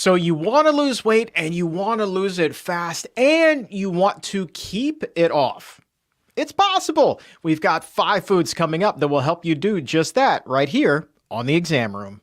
So you want to lose weight and you want to lose it fast and you want to keep it off. It's possible. We've got 5 foods coming up that will help you do just that right here on the exam room.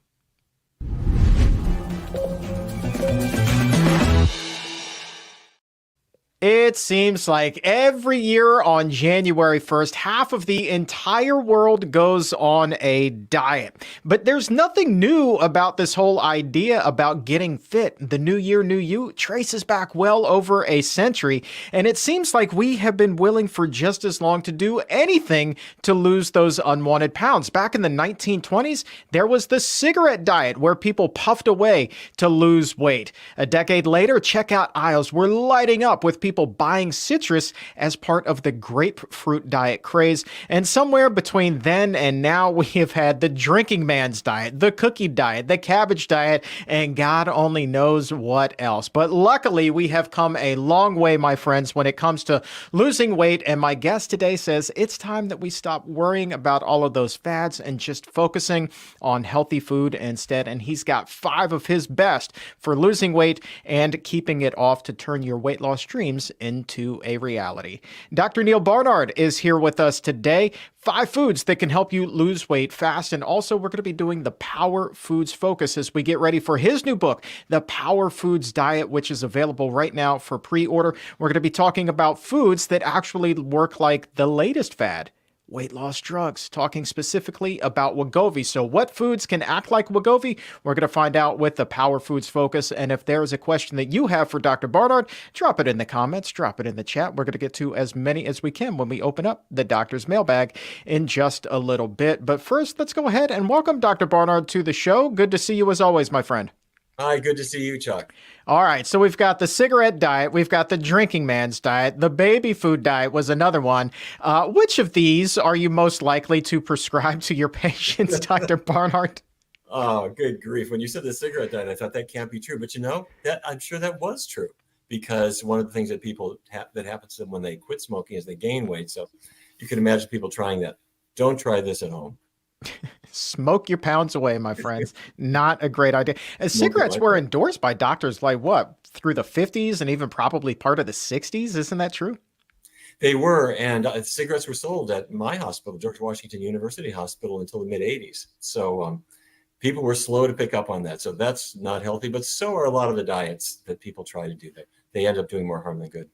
It seems like every year on January 1st, half of the entire world goes on a diet. But there's nothing new about this whole idea about getting fit. The New Year, New You traces back well over a century, and it seems like we have been willing for just as long to do anything to lose those unwanted pounds. Back in the 1920s, there was the cigarette diet where people puffed away to lose weight. A decade later, checkout aisles were lighting up with people buying citrus as part of the grapefruit diet craze. And somewhere between then and now, we have had the drinking man's diet, the cookie diet, the cabbage diet, and God only knows what else. But luckily, we have come a long way, my friends, when it comes to losing weight. And my guest today says it's time that we stop worrying about all of those fads and just focusing on healthy food instead. And he's got 5 of his best for losing weight and keeping it off to turn your weight loss dreams into a reality. Dr. Neal Barnard is here with us today. 5 foods that can help you lose weight fast. And also, we're going to be doing the Power Foods Focus as we get ready for his new book, The Power Foods Diet, which is available right now for pre-order. We're going to be talking about foods that actually work like the latest fad, weight loss drugs, talking specifically about Wegovy. So what foods can act like Wegovy? We're going to find out with the Power Foods Focus. And if there is a question that you have for Dr. Barnard, drop it in the comments, drop it in the chat. We're going to get to as many as we can when we open up the doctor's mailbag in just a little bit. But first, let's go ahead and welcome Dr. Barnard to the show. Good to see you as always, my friend. Hi, good to see you, Chuck. All right, so we've got the cigarette diet, we've got the drinking man's diet, the baby food diet was another one. Which of these are you most likely to prescribe to your patients, Dr. Barnard? Oh, good grief. When you said the cigarette diet, I thought that can't be true. But you know, that I'm sure that was true, because one of the things that that happens to them when they quit smoking is they gain weight. So you can imagine people trying that. Don't try this at home. Smoke your pounds away, my friends. Not a great idea. Cigarettes were endorsed by doctors like what, through the 50s and even probably part of the 60s. Isn't that true? They were, and cigarettes were sold at my hospital, George Washington University Hospital, until the mid 80s. So people were slow to pick up on that. So that's not healthy, but so are a lot of the diets that people try to do. They end up doing more harm than good.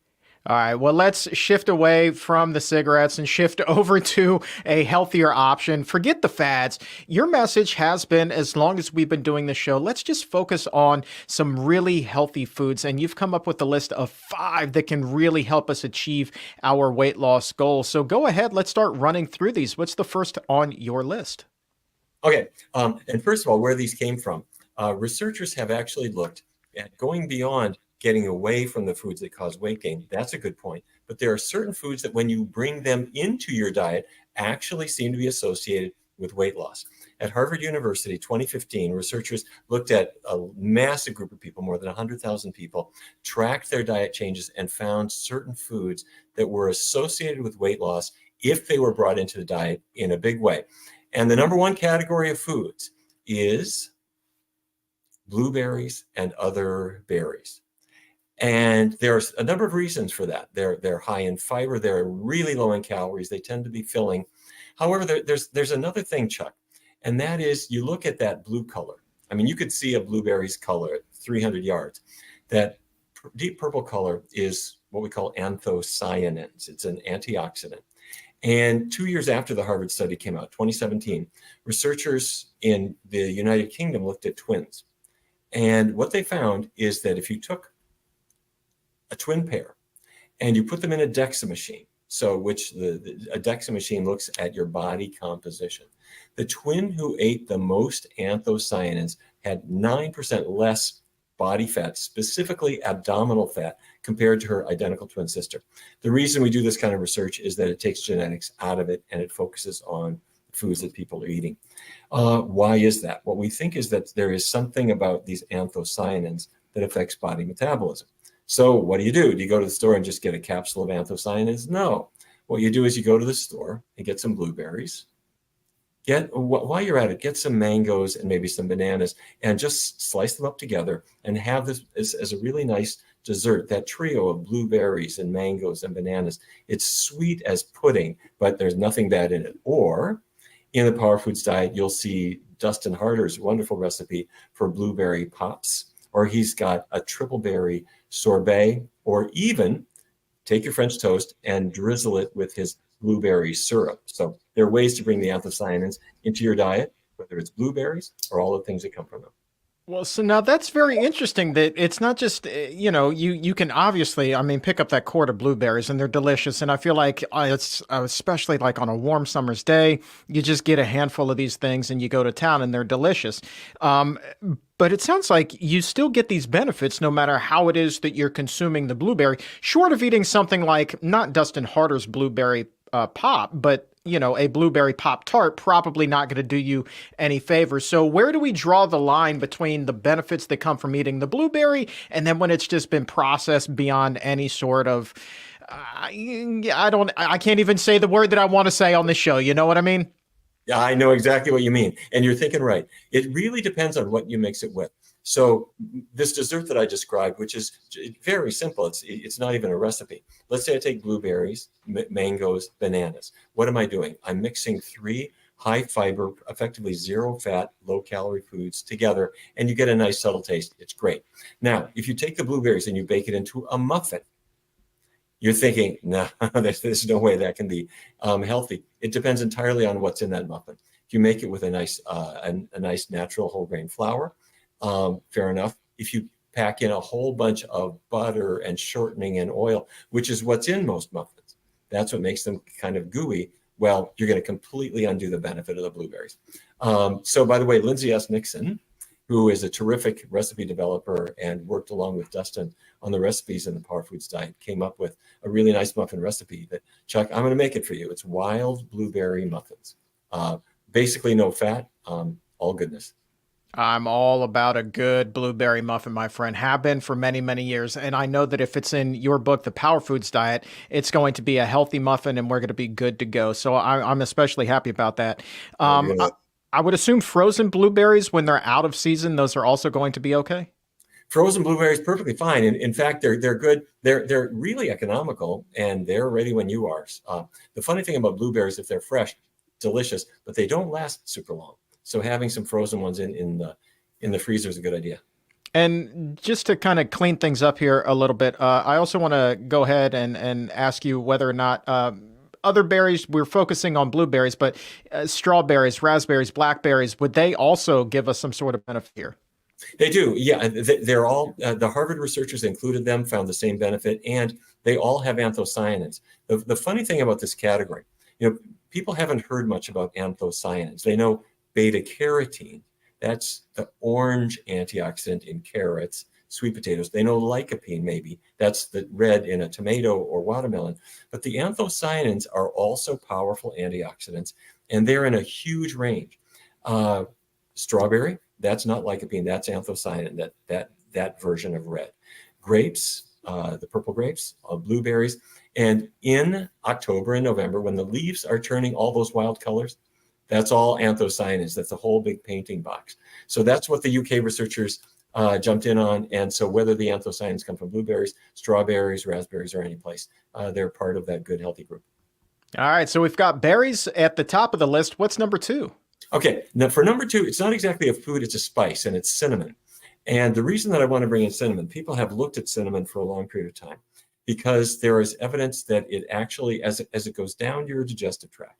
All right, well, let's shift away from the cigarettes and shift over to a healthier option. Forget the fads. Your message has been, as long as we've been doing this show, let's just focus on some really healthy foods. And you've come up with a list of 5 that can really help us achieve our weight loss goals. So go ahead, let's start running through these. What's the first on your list? Okay, and first of all, where these came from, researchers have actually looked at going beyond getting away from the foods that cause weight gain. That's a good point. But there are certain foods that when you bring them into your diet actually seem to be associated with weight loss. At Harvard University, 2015, researchers looked at a massive group of people, more than 100,000 people, tracked their diet changes and found certain foods that were associated with weight loss if they were brought into the diet in a big way. And the number 1 category of foods is blueberries and other berries. And there's a number of reasons for that. They're high in fiber. They're really low in calories. They tend to be filling. However, there's another thing, Chuck, and that is you look at that blue color. I mean, you could see a blueberry's color at 300 yards. That deep purple color is what we call anthocyanins. It's an antioxidant. And 2 years after the Harvard study came out, 2017, researchers in the United Kingdom looked at twins. And what they found is that if you took a twin pair and you put them in a DEXA machine, so which a DEXA machine looks at your body composition, the twin who ate the most anthocyanins had 9% less body fat, specifically abdominal fat, compared to her identical twin sister. The reason we do this kind of research is that it takes genetics out of it and it focuses on foods that people are eating. Why is that? What we think is that there is something about these anthocyanins that affects body metabolism. So what do? Do you go to the store and just get a capsule of anthocyanins? No. What you do is you go to the store and get some blueberries, While you're at it, get some mangoes and maybe some bananas and just slice them up together and have this as a really nice dessert. That trio of blueberries and mangoes and bananas. It's sweet as pudding, but there's nothing bad in it. Or in the Power Foods diet, you'll see Dustin Harder's wonderful recipe for blueberry pops, or he's got a triple berry sorbet, or even take your French toast and drizzle it with his blueberry syrup. So there are ways to bring the anthocyanins into your diet, whether it's blueberries or all the things that come from them. Well, so now that's very interesting that it's not just, you can obviously, I mean, pick up that quart of blueberries and they're delicious. And I feel like it's especially like on a warm summer's day, you just get a handful of these things and you go to town and they're delicious. Um, but it sounds like you still get these benefits no matter how it is that you're consuming the blueberry, short of eating something like not Dustin Harder's blueberry pop, but a blueberry pop tart, probably not going to do you any favors. So where do we draw the line between the benefits that come from eating the blueberry and then when it's just been processed beyond any sort of, I can't even say the word that I want to say on the show. You know what I mean? Yeah, I know exactly what you mean. And you're thinking right. It really depends on what you mix it with. So this dessert that I described, which is very simple, it's not even a recipe. Let's say I take blueberries, mangoes, bananas. What am I doing? I'm mixing 3 high fiber, effectively 0 fat, low calorie foods together, and you get a nice subtle taste. It's great. Now, if you take the blueberries and you bake it into a muffin, you're thinking, no, there's no way that can be healthy. It depends entirely on what's in that muffin. If you make it with a nice natural whole grain flour, fair enough. If you pack in a whole bunch of butter and shortening and oil, which is what's in most muffins, that's what makes them kind of gooey. Well, you're going to completely undo the benefit of the blueberries. So by the way, Lindsay S. Nixon, who is a terrific recipe developer and worked along with Dustin on the recipes in the Power Foods diet, came up with a really nice muffin recipe that, Chuck, I'm going to make it for you. It's wild blueberry muffins. Basically no fat, all goodness. I'm all about a good blueberry muffin, my friend. Have been for many, many years. And I know that if it's in your book, The Power Foods Diet, it's going to be a healthy muffin and we're going to be good to go. So I'm especially happy about that. I would assume frozen blueberries, when they're out of season, those are also going to be okay. Frozen blueberries, perfectly fine. In fact, they're good. They're really economical and they're ready when you are. The funny thing about blueberries, if they're fresh, delicious, but they don't last super long. So having some frozen ones in the freezer is a good idea. And just to kind of clean things up here a little bit, I also want to go ahead and ask you whether or not other berries, we're focusing on blueberries, but strawberries, raspberries, blackberries, would they also give us some sort of benefit here? They do. Yeah, they're all, the Harvard researchers included them, found the same benefit, and they all have anthocyanins. The funny thing about this category, people haven't heard much about anthocyanins. They know beta carotene, that's the orange antioxidant in carrots, sweet potatoes. They know lycopene, maybe that's the red in a tomato or watermelon. But the anthocyanins are also powerful antioxidants, and they're in a huge range. Strawberry, that's not lycopene, that's anthocyanin, that version of red. Grapes, the purple grapes, blueberries, and in October and November, when the leaves are turning all those wild colors, that's all anthocyanins. That's a whole big painting box. So that's what the UK researchers jumped in on. And so whether the anthocyanins come from blueberries, strawberries, raspberries, or any place, they're part of that good, healthy group. All right. So we've got berries at the top of the list. What's number 2? Okay. Now for number 2, it's not exactly a food, it's a spice, and it's cinnamon. And the reason that I want to bring in cinnamon, people have looked at cinnamon for a long period of time because there is evidence that it actually, as it goes down your digestive tract,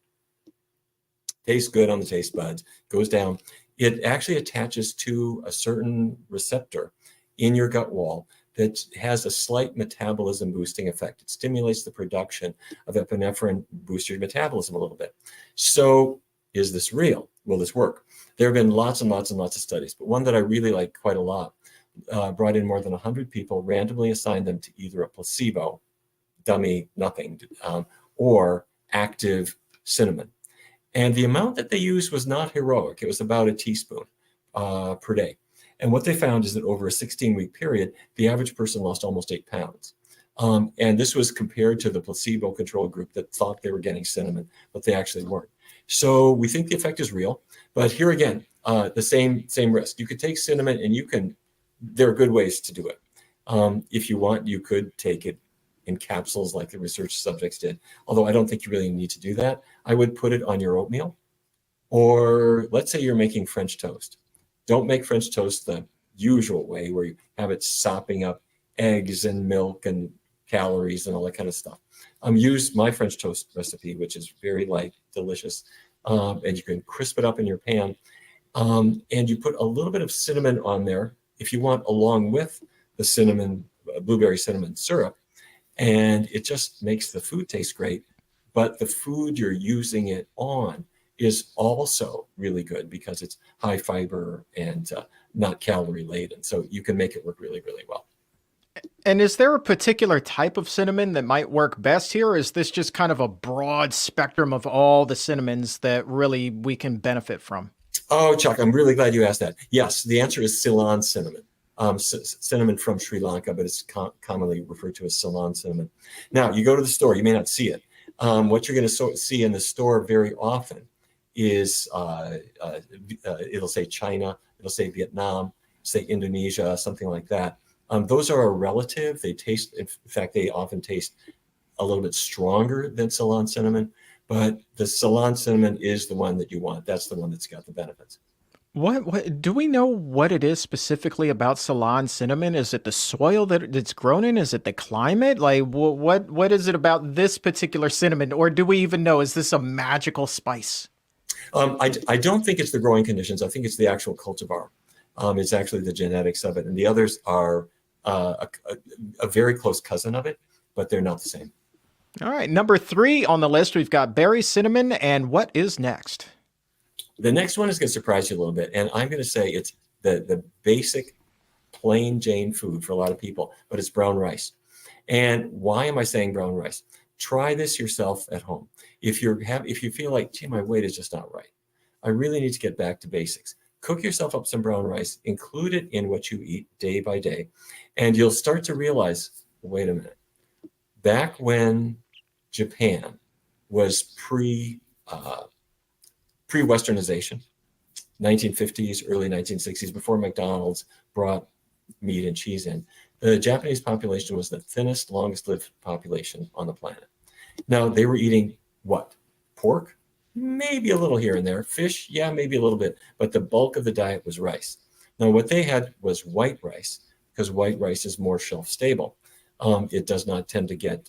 tastes good on the taste buds, goes down. It actually attaches to a certain receptor in your gut wall that has a slight metabolism boosting effect. It stimulates the production of epinephrine, boosts your metabolism a little bit. So is this real? Will this work? There have been lots and lots and lots of studies, but one that I really like quite a lot, brought in more than 100 people, randomly assigned them to either a placebo, dummy, nothing, or active cinnamon. And the amount that they used was not heroic. It was about a teaspoon per day. And what they found is that over a 16-week period, the average person lost almost 8 pounds. And this was compared to the placebo-controlled group that thought they were getting cinnamon, but they actually weren't. So we think the effect is real, but here again, the same risk. You could take cinnamon, and there are good ways to do it. If you want, you could take it in capsules like the research subjects did, although I don't think you really need to do that. I would put it on your oatmeal, or let's say you're making French toast. Don't make French toast the usual way where you have it sopping up eggs and milk and calories and all that kind of stuff. Use my French toast recipe, which is very light, delicious, and you can crisp it up in your pan. And you put a little bit of cinnamon on there if you want, along with the cinnamon, blueberry cinnamon syrup, and it just makes the food taste great. But the food you're using it on is also really good because it's high fiber and not calorie laden. So you can make it work really, really well. And is there a particular type of cinnamon that might work best here? Or is this just kind of a broad spectrum of all the cinnamons that really we can benefit from? Oh, Chuck, I'm really glad you asked that. Yes, the answer is Ceylon cinnamon. Cinnamon from Sri Lanka, but it's commonly referred to as Ceylon cinnamon. Now, you go to the store, you may not see it. What you're going to see in the store very often is it'll say China, it'll say Vietnam, say Indonesia, something like that. Those are a relative. They taste, in fact, they often taste a little bit stronger than Ceylon cinnamon, but the Ceylon cinnamon is the one that you want. That's the one that's got the benefits. What do we know what it is specifically about Salon cinnamon? Is it the soil that it's grown in? Is it the climate? Like what is it about this particular cinnamon? Or do we even know, is this a magical spice? I don't think it's the growing conditions. I think it's the actual cultivar. It's actually the genetics of it. And the others are a very close cousin of it, but they're not the same. All right. Number 3 on the list, we've got berry cinnamon. And what is next? The next one is going to surprise you a little bit. And I'm going to say it's the basic plain Jane food for a lot of people, but it's brown rice. And why am I saying brown rice? Try this yourself at home. If you feel like, gee, my weight is just not right, I really need to get back to basics. Cook yourself up some brown rice, include it in what you eat day by day, and you'll start to realize, wait a minute, back when Japan was pre-Westernization, 1950s, early 1960s, before McDonald's brought meat and cheese in, the Japanese population was the thinnest, longest lived population on the planet. Now, they were eating what? Pork? Maybe a little here and there. Fish? Yeah, maybe a little bit. But the bulk of the diet was rice. Now, what they had was white rice, because white rice is more shelf stable. It does not tend to get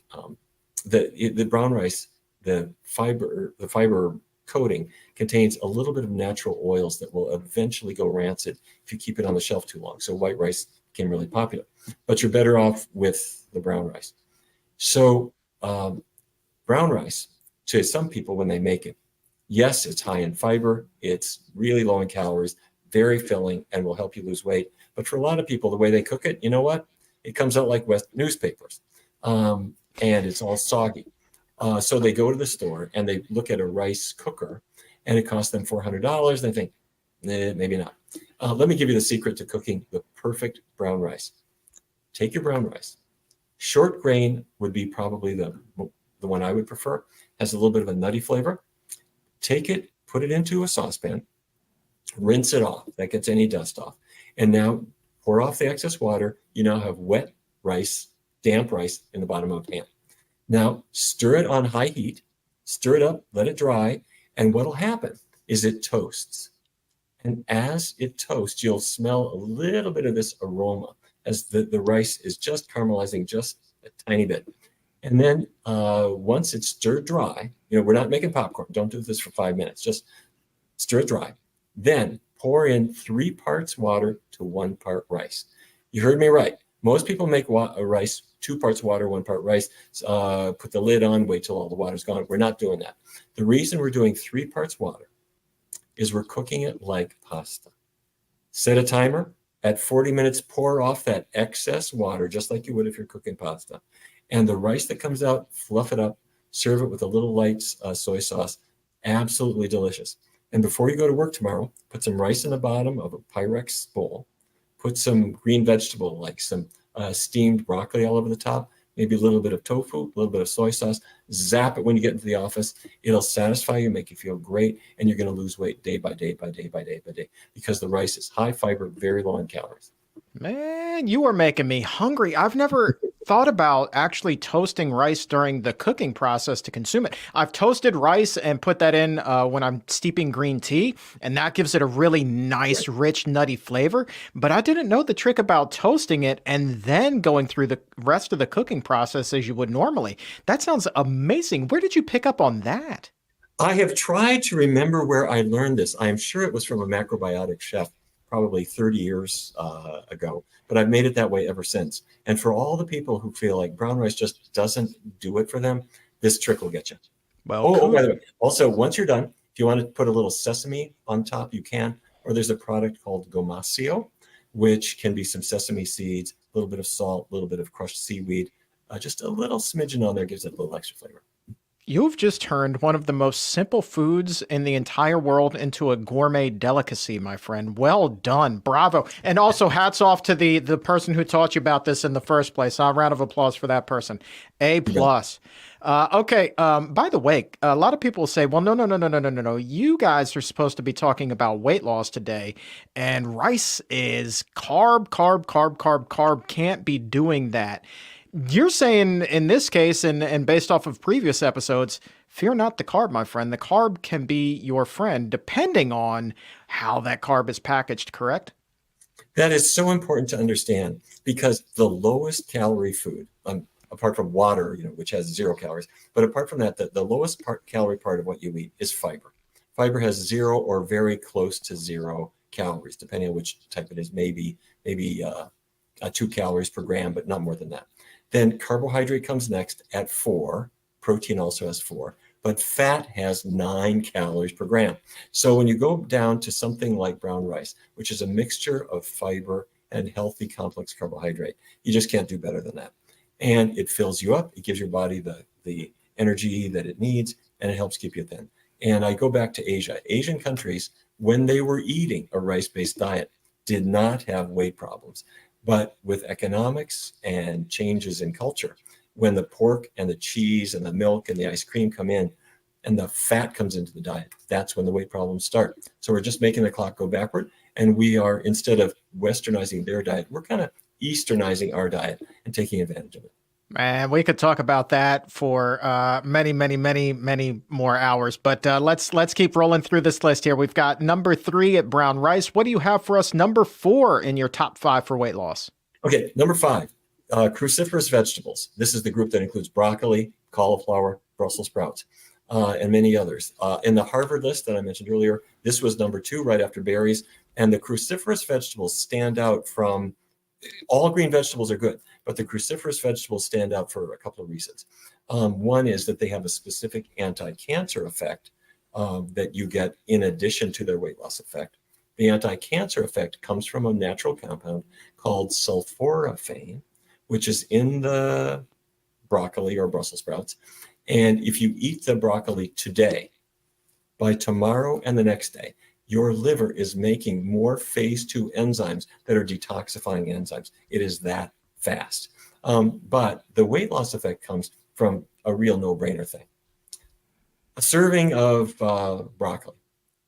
the brown rice, the fiber coating contains a little bit of natural oils that will eventually go rancid if you keep it on the shelf too long. So white rice became really popular, but you're better off with the brown rice. So brown rice, to some people when they make it, yes, it's high in fiber, it's really low in calories, very filling, and will help you lose weight. But for a lot of people, the way they cook it, you know what? It comes out like West newspapers, and it's all soggy. So they go to the store and they look at a rice cooker, and it costs them $400. They think, maybe not. Let me give you the secret to cooking the perfect brown rice. Take your brown rice. Short grain would be probably the one I would prefer. Has a little bit of a nutty flavor. Take it, put it into a saucepan, rinse it off. That gets any dust off. And now pour off the excess water. You now have wet rice, damp rice in the bottom of a pan. Now stir it on high heat, stir it up, let it dry. And what'll happen is it toasts. And as it toasts, you'll smell a little bit of this aroma as the rice is just caramelizing just a tiny bit. And then once it's stirred dry, we're not making popcorn. Don't do this for 5 minutes. Just stir it dry. Then pour in 3 parts water to 1 part rice. You heard me right. Most people make rice 2 parts water, 1 part rice. Put the lid on, wait till all the water's gone. We're not doing that. The reason we're doing 3 parts water is we're cooking it like pasta. Set a timer. At 40 minutes, pour off that excess water, just like you would if you're cooking pasta. And the rice that comes out, fluff it up, serve it with a little light soy sauce. Absolutely delicious. And before you go to work tomorrow, put some rice in the bottom of a Pyrex bowl. Put some green vegetable, like some steamed broccoli all over the top. maybe a little bit of tofu, a little bit of soy sauce, zap it when you get into the office. It'll satisfy you, make you feel great, and you're going to lose weight day by day by day by day by day because the rice is high fiber, very low in calories. Man, you are making me hungry. I've never thought about actually toasting rice during the cooking process to consume it. I've toasted rice and put that in when I'm steeping green tea, and that gives it a really nice, Right. rich, nutty flavor. But I didn't know the trick about toasting it and then going through the rest of the cooking process as you would normally. That sounds amazing. Where did you pick up on that? I have tried to remember where I learned this. I am sure it was from a macrobiotic chef probably 30 years ago, but I've made it that way ever since. And for all the people who feel like brown rice just doesn't do it for them, this trick will get you. Well, Oh, by cool. the way, also, once you're done, if you want to put a little sesame on top, you can. Or there's a product called gomasio, which can be some sesame seeds, a little bit of salt, a little bit of crushed seaweed. Just a little smidgen on there gives it a little extra flavor. You've just turned one of the most simple foods in the entire world into a gourmet delicacy, my friend. Well done. Bravo. And also hats off to the person who taught you about this in the first place. A round of applause for that person. A You bet. plus. Okay. By the way, a lot of people say, well, no, no, no, no, no, no, no, no. You guys are supposed to be talking about weight loss today, and rice is carb, carb, carb, carb, carb. Can't be doing that. You're saying in this case, and based off of previous episodes, fear not the carb, my friend. The carb can be your friend depending on how that carb is packaged, correct? That is so important to understand because the lowest calorie food, apart from water, which has 0 calories, but apart from that, the lowest calorie part of what you eat is fiber. Fiber has 0 or very close to 0 calories, depending on which type it is. Maybe 2 calories per gram, but not more than that. Then carbohydrate comes next at 4. Protein also has 4, but fat has 9 calories per gram. So when you go down to something like brown rice, which is a mixture of fiber and healthy complex carbohydrate, you just can't do better than that. And it fills you up. It gives your body the energy that it needs, and it helps keep you thin. And I go back to Asia. Asian countries, when they were eating a rice-based diet, did not have weight problems. But with economics and changes in culture, when the pork and the cheese and the milk and the ice cream come in and the fat comes into the diet, that's when the weight problems start. So we're just making the clock go backward. And we are, instead of westernizing their diet, we're kind of easternizing our diet and taking advantage of it. Man, we could talk about that for many, many, many, many more hours. But let's keep rolling through this list here. We've got number 3 at brown rice. What do you have for us? Number 4 in your top 5 for weight loss. Okay, number 5, cruciferous vegetables. This is the group that includes broccoli, cauliflower, Brussels sprouts, and many others. In the Harvard list that I mentioned earlier, this was number 2 right after berries. And the cruciferous vegetables stand out from all green vegetables are good, but the cruciferous vegetables stand out for a couple of reasons. One is that they have a specific anti-cancer effect that you get in addition to their weight loss effect. The anti-cancer effect comes from a natural compound called sulforaphane, which is in the broccoli or Brussels sprouts. And if you eat the broccoli today, by tomorrow and the next day, your liver is making more phase 2 enzymes that are detoxifying enzymes. It is that fast. But the weight loss effect comes from a real no-brainer thing. A serving of broccoli,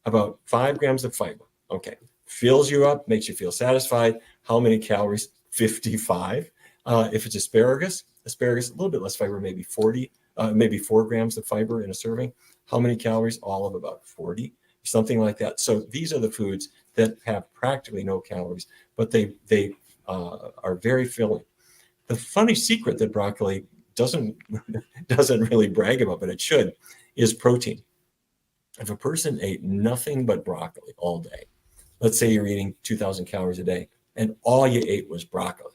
about 5 grams of fiber. Okay, fills you up, makes you feel satisfied. How many calories? 55. If it's asparagus, a little bit less fiber, maybe 40, maybe 4 grams of fiber in a serving. How many calories? All of about 40, something like that. So these are the foods that have practically no calories, but they are very filling. The funny secret that broccoli doesn't really brag about, but it should, is protein. If a person ate nothing but broccoli all day, let's say you're eating 2,000 calories a day, and all you ate was broccoli,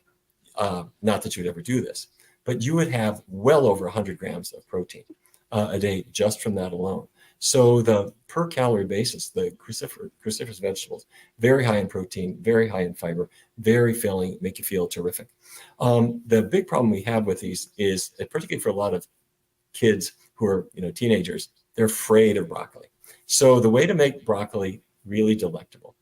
not that you'd ever do this, but you would have well over 100 grams of protein a day just from that alone. So the per calorie basis, the cruciferous vegetables, very high in protein, very high in fiber, very filling, make you feel terrific. The big problem we have with these is, particularly for a lot of kids who are teenagers, they're afraid of broccoli. So the way to make broccoli really delectable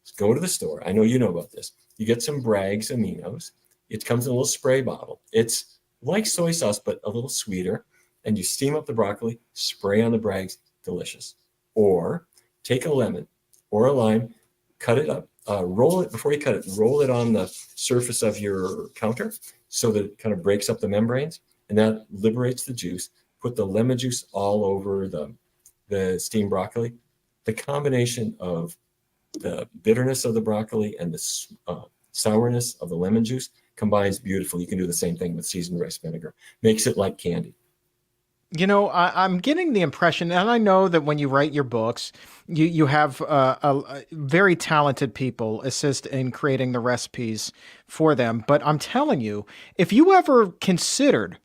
is go to the store. I know you know about this. You get some Bragg's aminos. It comes in a little spray bottle. It's like soy sauce, but a little sweeter. And you steam up the broccoli, spray on the brags, delicious. Or take a lemon or a lime, cut it up, roll it before you cut it, roll it on the surface of your counter so that it kind of breaks up the membranes, and that liberates the juice. Put the lemon juice all over the steamed broccoli. The combination of the bitterness of the broccoli and the sourness of the lemon juice combines beautifully. You can do the same thing with seasoned rice vinegar. Makes it like candy. You know, I'm getting the impression, and I know that when you write your books, you have very talented people assist in creating the recipes for them. But I'm telling you, if you ever considered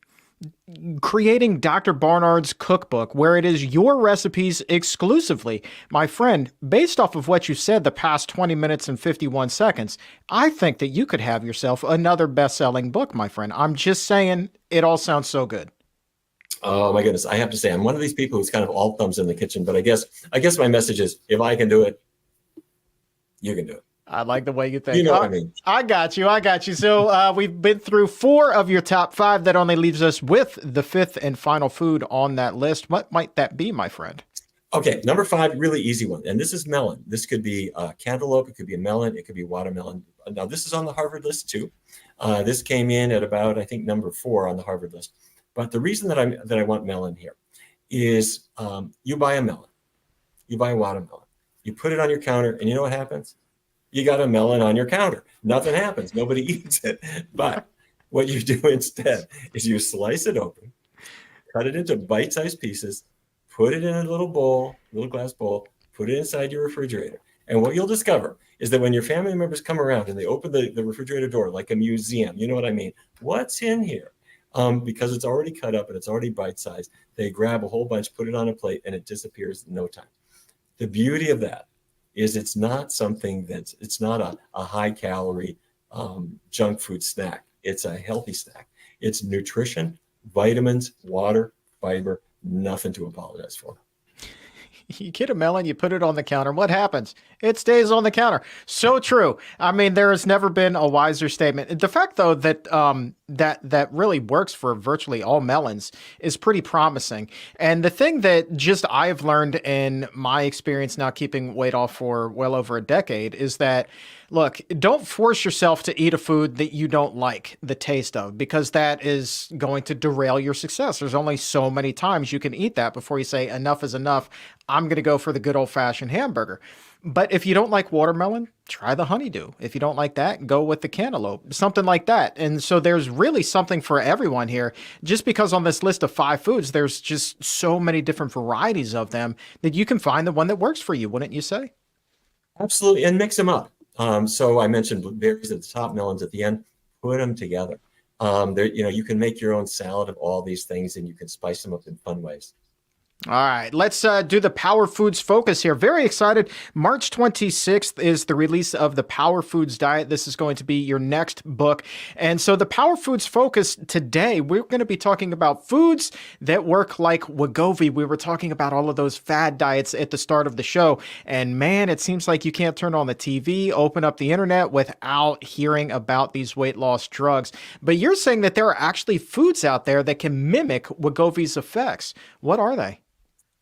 creating Dr. Barnard's cookbook, where it is your recipes exclusively, my friend, based off of what you said the past 20 minutes and 51 seconds, I think that you could have yourself another best-selling book, my friend. I'm just saying, it all sounds so good. Oh my goodness. I have to say, I'm one of these people who's kind of all thumbs in the kitchen, but I guess my message is, if I can do it, you can do it. I like the way you think. You know what I mean? I got you. So we've been through 4 of your top 5. That only leaves us with the 5th and final food on that list. What might that be, my friend? Okay, number 5, really easy one. And this is melon. This could be cantaloupe. It could be a melon. It could be watermelon. Now, this is on the Harvard list too. This came in at about, I think, number 4 on the Harvard list. But the reason that I want melon here is you buy a melon. You buy a watermelon. You put it on your counter, and you know what happens? You got a melon on your counter. Nothing happens. Nobody eats it. But what you do instead is you slice it open, cut it into bite-sized pieces, put it in a little bowl, little glass bowl, put it inside your refrigerator. And what you'll discover is that when your family members come around and they open the refrigerator door like a museum, you know what I mean? What's in here? Because it's already cut up and it's already bite-sized. They grab a whole bunch, put it on a plate, and it disappears in no time. The beauty of that is it's not a high-calorie junk food snack. It's a healthy snack. It's nutrition, vitamins, water, fiber, nothing to apologize for. You get a melon, you put it on the counter. What happens? It stays on the counter. So true. I mean, there has never been a wiser statement. The fact, though, that that really works for virtually all melons is pretty promising. And the thing that just I've learned in my experience now keeping weight off for well over a decade is that, look, don't force yourself to eat a food that you don't like the taste of, because that is going to derail your success. There's only so many times you can eat that before you say enough is enough. I'm going to go for the good old fashioned hamburger. But if you don't like watermelon, try the honeydew. If you don't like that, go with the cantaloupe, something like that. And so there's really something for everyone here, just because on this list of 5 foods, there's just so many different varieties of them that you can find the one that works for you, wouldn't you say? Absolutely. And mix them up. So I mentioned blueberries at the top, melons at the end. Put them together. You can make your own salad of all these things, and you can spice them up in fun ways. All right, let's do the Power Foods Focus here. Very excited. March 26th is the release of the Power Foods Diet. This is going to be your next book. And so the Power Foods Focus today, we're going to be talking about foods that work like Wegovy. We were talking about all of those fad diets at the start of the show. And man, it seems like you can't turn on the TV, open up the internet without hearing about these weight loss drugs. But you're saying that there are actually foods out there that can mimic Wegovy's effects. What are they?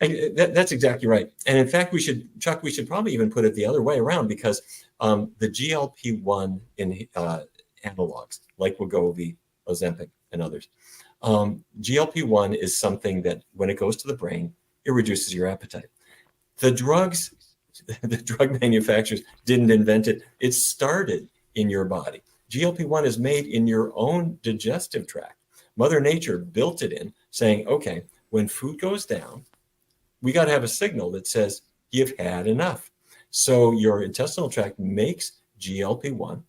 That's exactly right. And in fact, we should probably even put it the other way around, because the GLP-1 analogs like Wegovy, Ozempic, and others, GLP-1 is something that when it goes to the brain, it reduces your appetite. The drug manufacturers didn't invent it. It started in your body. GLP-1 is made in your own digestive tract. Mother Nature built it in, saying, okay, when food goes down, we got to have a signal that says you've had enough. So your intestinal tract makes GLP-1,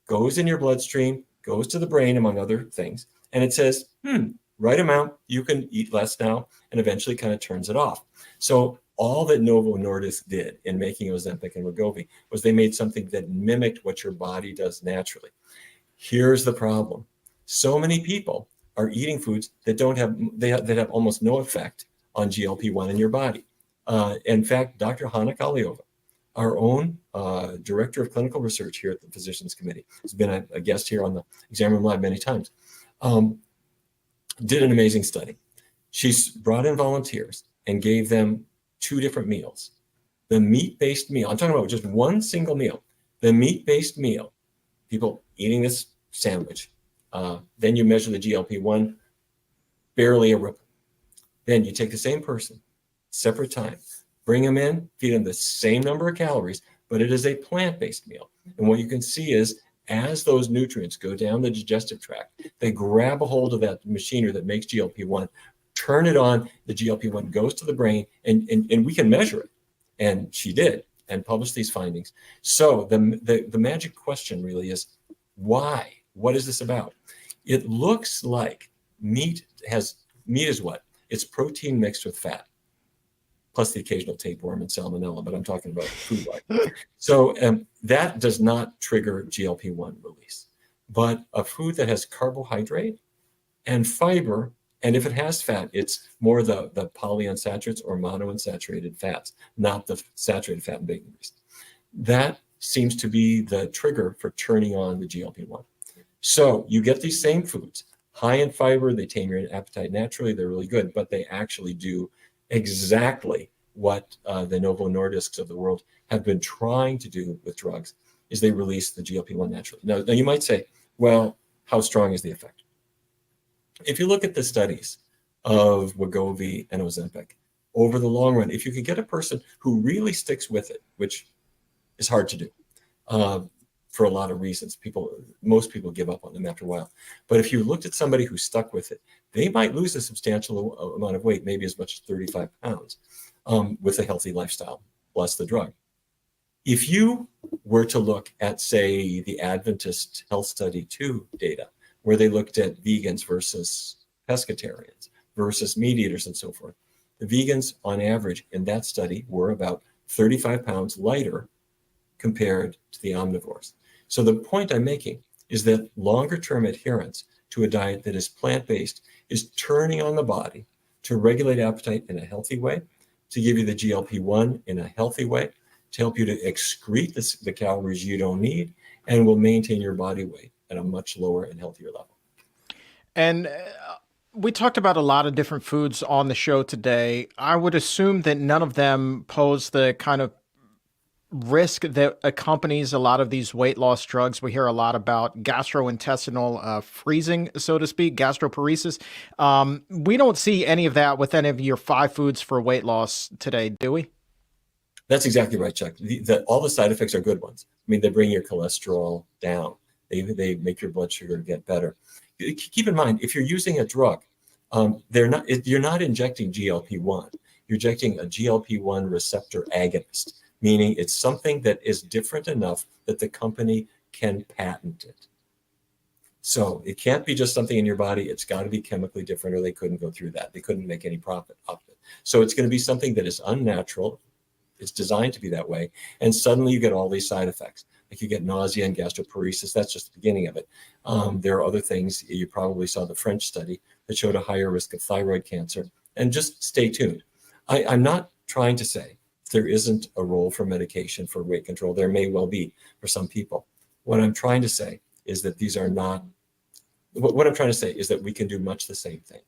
goes in your bloodstream, goes to the brain, among other things, and it says, right amount, you can eat less now, and eventually kind of turns it off. So all that Novo Nordisk did in making Ozempic and Wegovy was they made something that mimicked what your body does naturally. Here's the problem. So many people are eating foods that that have almost no effect on GLP-1 in your body. In fact, Dr. Hannah Kaliova, our own director of clinical research here at the Physicians Committee, has been a guest here on the Exam Room Live many times. did an amazing study. She brought in volunteers and gave them 2 different meals. The meat-based meal, I'm talking about just one single meal. The meat-based meal, people eating this sandwich, then you measure the GLP-1, barely a ripple. Then you take the same person, separate time, bring them in, feed them the same number of calories, but it is a plant-based meal. And what you can see is as those nutrients go down the digestive tract, they grab a hold of that machinery that makes GLP-1, turn it on, the GLP-1 goes to the brain, and we can measure it. And she did, and published these findings. So the magic question really is, why? What is this about? It looks like meat is what? It's protein mixed with fat, plus the occasional tapeworm and salmonella, but I'm talking about food-like. So that does not trigger GLP-1 release. But a food that has carbohydrate and fiber, and if it has fat, it's more the polyunsaturates or monounsaturated fats, not the saturated fat and bacon grease. That seems to be the trigger for turning on the GLP-1. So you get these same foods, high in fiber, they tame your appetite naturally, they're really good, but they actually do exactly what the Novo Nordisks of the world have been trying to do with drugs, is they release the GLP-1 naturally. Now you might say, well, how strong is the effect? If you look at the studies of Wegovy and Ozempic, over the long run, if you can get a person who really sticks with it, which is hard to do for a lot of reasons, most people give up on them after a while. But if you looked at somebody who stuck with it, they might lose a substantial amount of weight, maybe as much as 35 pounds, with a healthy lifestyle, plus the drug. If you were to look at, say, the Adventist Health Study 2 data, where they looked at vegans versus pescatarians versus meat eaters and so forth, the vegans on average in that study were about 35 pounds lighter compared to the omnivores. So the point I'm making is that longer term adherence to a diet that is plant-based is turning on the body to regulate appetite in a healthy way, to give you the GLP-1 in a healthy way, to help you to excrete the calories you don't need, and will maintain your body weight at a much lower and healthier level. And we talked about a lot of different foods on the show today. I would assume that none of them pose the kind of risk that accompanies a lot of these weight loss drugs. We hear a lot about gastrointestinal freezing, so to speak, gastroparesis. We don't see any of that with any of your 5 foods for weight loss today, do we? That's exactly right, Chuck. All the side effects are good ones. I mean, they bring your cholesterol down. They make your blood sugar get better. Keep in mind, if you're using a drug, you're not injecting GLP-1. You're injecting a GLP-1 receptor agonist, meaning it's something that is different enough that the company can patent it. So it can't be just something in your body. It's got to be chemically different, or they couldn't go through that. They couldn't make any profit off it. So it's going to be something that is unnatural. It's designed to be that way. And suddenly you get all these side effects. Like you get nausea and gastroparesis. That's just the beginning of it. There are other things. You probably saw the French study that showed a higher risk of thyroid cancer. And just stay tuned. I'm not trying to say there isn't a role for medication for weight control. There may well be for some people. What I'm trying to say is that these are not, what I'm trying to say is that we can do much the same thing.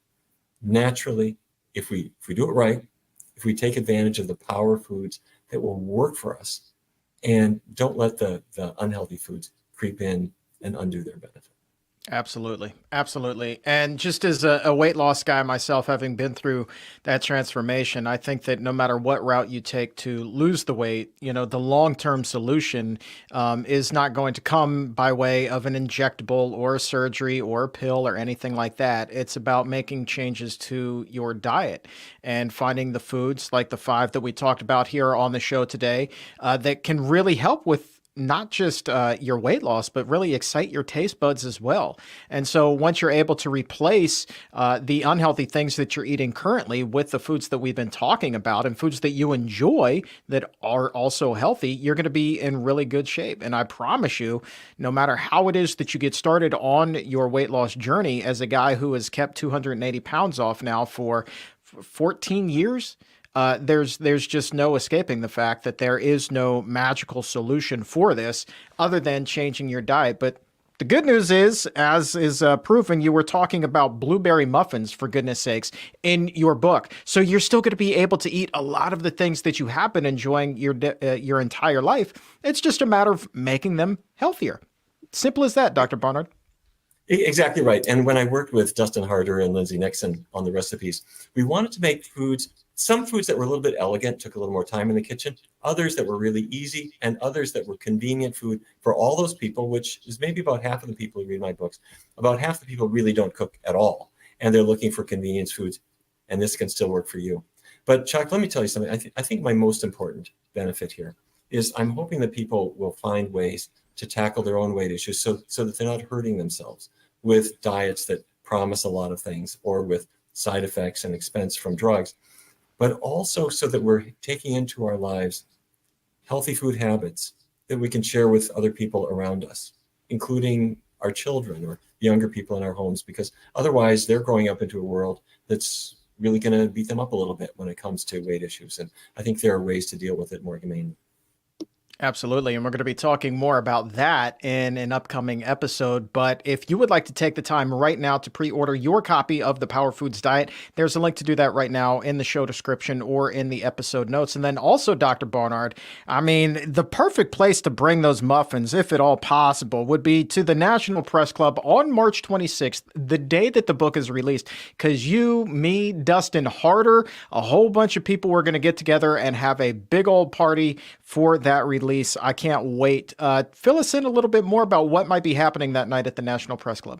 Naturally, if we do it right, if we take advantage of the power foods that will work for us, and don't let the unhealthy foods creep in and undo their benefit. Absolutely. Absolutely. And just as a weight loss guy myself, having been through that transformation, I think that no matter what route you take to lose the weight, the long-term solution is not going to come by way of an injectable or a surgery or a pill or anything like that. It's about making changes to your diet and finding the foods like the 5 that we talked about here on the show today that can really help with not just your weight loss, but really excite your taste buds as well. And so once you're able to replace the unhealthy things that you're eating currently with the foods that we've been talking about and foods that you enjoy that are also healthy, you're going to be in really good shape. And I promise you, no matter how it is that you get started on your weight loss journey, as a guy who has kept 280 pounds off now for 14 years, there's just no escaping the fact that there is no magical solution for this other than changing your diet. But The good news is, as is proven, you were talking about blueberry muffins, for goodness sakes, in your book. So you're still going to be able to eat a lot of the things that you have been enjoying your entire life. It's just a matter of making them healthier. Simple as that, Dr. Barnard. Exactly right. And when I worked with Dustin Harder and Lindsay Nixon on the recipes, we wanted to make some foods that were a little bit elegant, took a little more time in the kitchen, others that were really easy, and others that were convenient food for all those people, which is maybe about half of the people who read my books. About half the people really don't cook at all, and they're looking for convenience foods, and this can still work for you. But Chuck, let me tell you something. I think my most important benefit here is I'm hoping that people will find ways to tackle their own weight issues so that they're not hurting themselves with diets that promise a lot of things or with side effects and expense from drugs, but also so that we're taking into our lives healthy food habits that we can share with other people around us, including our children or younger people in our homes, because otherwise they're growing up into a world that's really going to beat them up a little bit when it comes to weight issues. And I think there are ways to deal with it more humanely. Absolutely. And we're going to be talking more about that in an upcoming episode. But if you would like to take the time right now to pre-order your copy of the Power Foods Diet, there's a link to do that right now in the show description or in the episode notes. And then also, Dr. Barnard, I mean, the perfect place to bring those muffins, if at all possible, would be to the National Press Club on March 26th, the day that the book is released, because you, me, Dustin Harder, a whole bunch of people were going to get together and have a big old party for that release. I can't wait. Fill us in a little bit more about what might be happening that night at the National Press Club.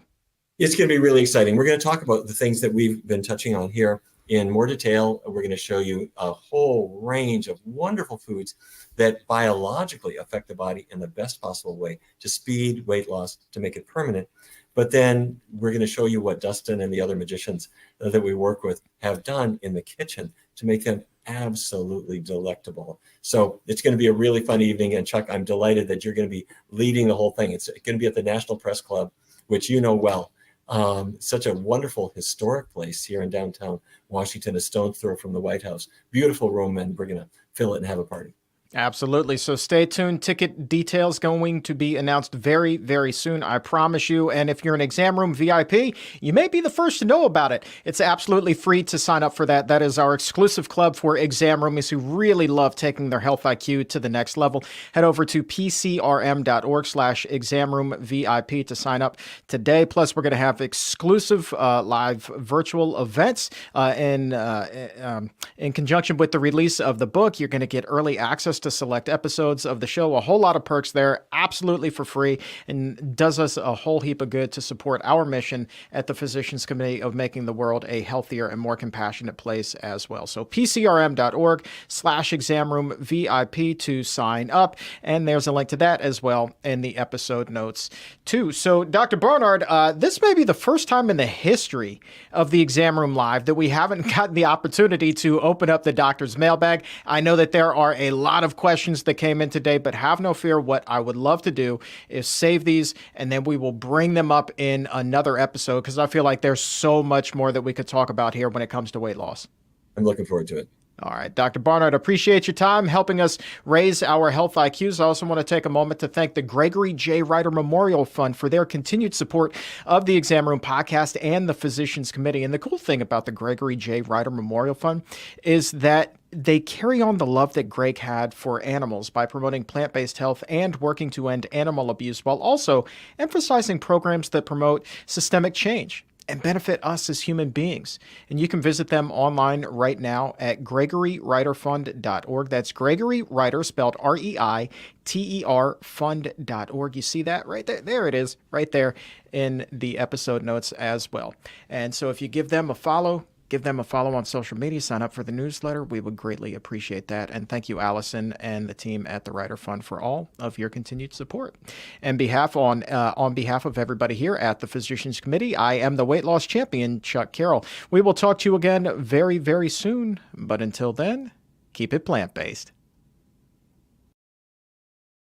It's going to be really exciting. We're going to talk about the things that we've been touching on here in more detail. We're going to show you a whole range of wonderful foods that biologically affect the body in the best possible way to speed weight loss, to make it permanent. But then we're going to show you what Dustin and the other magicians that we work with have done in the kitchen to make them absolutely delectable. So it's going to be a really fun evening. And Chuck, I'm delighted that you're going to be leading the whole thing. It's going to be at the National Press Club, which you know well. Such a wonderful historic place here in downtown Washington, a stone's throw from the White House. Beautiful room, and we're going to fill it and have a party. Absolutely. So stay tuned. Ticket details going to be announced very, very soon, I promise you. And if you're an exam room VIP, you may be the first to know about it. It's absolutely free to sign up for that. That is our exclusive club for exam roomies who really love taking their health IQ to the next level. Head over to pcrm.org/examroomvip to sign up today. Plus, we're going to have exclusive live virtual events in conjunction with the release of the book. You're going to get early access to select episodes of the show, a whole lot of perks there, absolutely for free, and does us a whole heap of good to support our mission at the Physicians Committee of making the world a healthier and more compassionate place as well. So pcrm.org/examroomvip to sign up, and there's a link to that as well in the episode notes too. So Dr. Barnard, this may be the first time in the history of the Exam Room Live that we haven't gotten the opportunity to open up the doctor's mailbag. I know that there are a lot of questions that came in today, but have no fear. What I would love to do is save these, and then we will bring them up in another episode, because I feel like there's so much more that we could talk about here when it comes to weight loss. I'm looking forward to it. All right, Dr. Barnard, appreciate your time helping us raise our health IQs. I also want to take a moment to thank the Gregory J. Reiter Memorial Fund for their continued support of the Exam Room Podcast and the Physicians Committee. And the cool thing about the Gregory J. Reiter Memorial Fund is that they carry on the love that Greg had for animals by promoting plant-based health and working to end animal abuse, while also emphasizing programs that promote systemic change and benefit us as human beings. And you can visit them online right now at gregoryreiterfund.org. That's Gregory Reiter, spelled R-E-I-T-E-R, fund.org. You see that right there? There it is, right there in the episode notes as well. And so if you give them a follow on social media, sign up for the newsletter. We would greatly appreciate that. And thank you, Allison and the team at the Reiter Fund, for all of your continued support. On behalf of everybody here at the Physicians Committee, I am the weight loss champion, Chuck Carroll. We will talk to you again very, very soon. But until then, keep it plant-based.